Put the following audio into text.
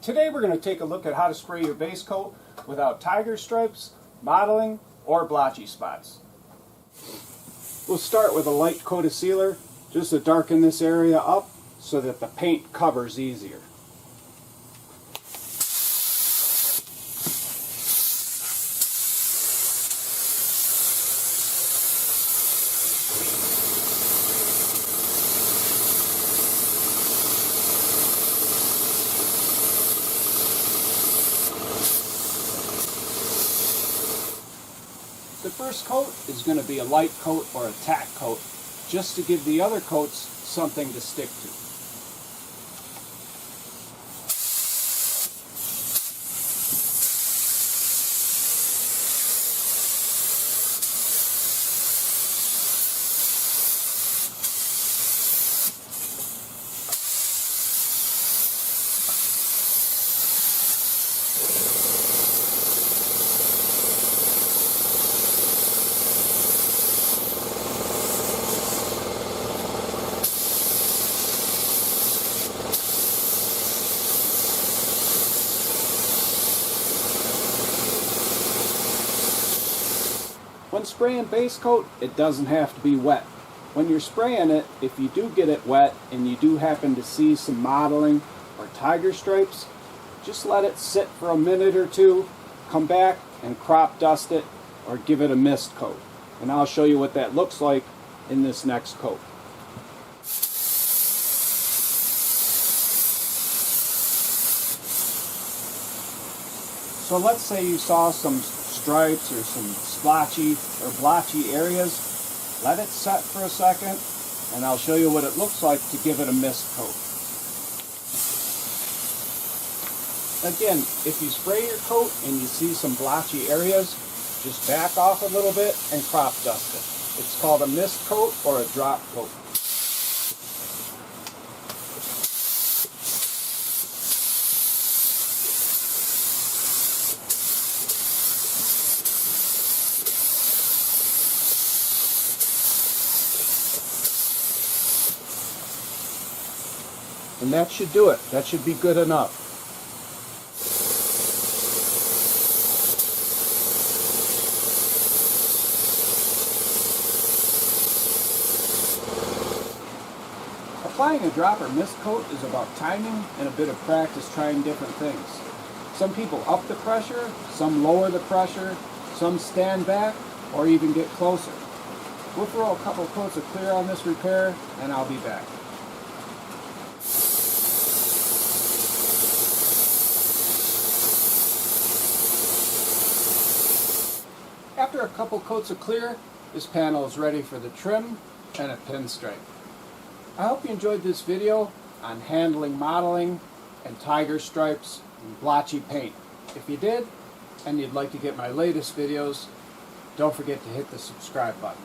Today we're going to take a look at how to spray your base coat without tiger stripes, mottling, or blotchy spots. We'll start with a light coat of sealer just to darken this area up so that the paint covers easier. The first coat is going to be a light coat or a tack coat, just to give the other coats something to stick to. When spraying base coat, it doesn't have to be wet. When you're spraying it, if you do get it wet and you do happen to see some mottling or tiger stripes, just let it sit for a minute or two, come back and crop dust it or give it a mist coat. And I'll show you what that looks like in this next coat. So let's say you saw some stripes or some splotchy or blotchy areas. Let it set for a second and I'll show you what it looks like to give it a mist coat. Again, if you spray your coat and you see some blotchy areas, just back off a little bit and crop dust it. It's called a mist coat or a drop coat. And that should do it. That should be good enough. Applying a drop or mist coat is about timing and a bit of practice trying different things. Some people up the pressure, some lower the pressure, some stand back, or even get closer. We'll throw a couple coats of clear on this repair and I'll be back. After a couple coats of clear, this panel is ready for the trim and a pinstripe. I hope you enjoyed this video on handling mottling and tiger stripes and blotchy paint. If you did, and you'd like to get my latest videos, don't forget to hit the subscribe button.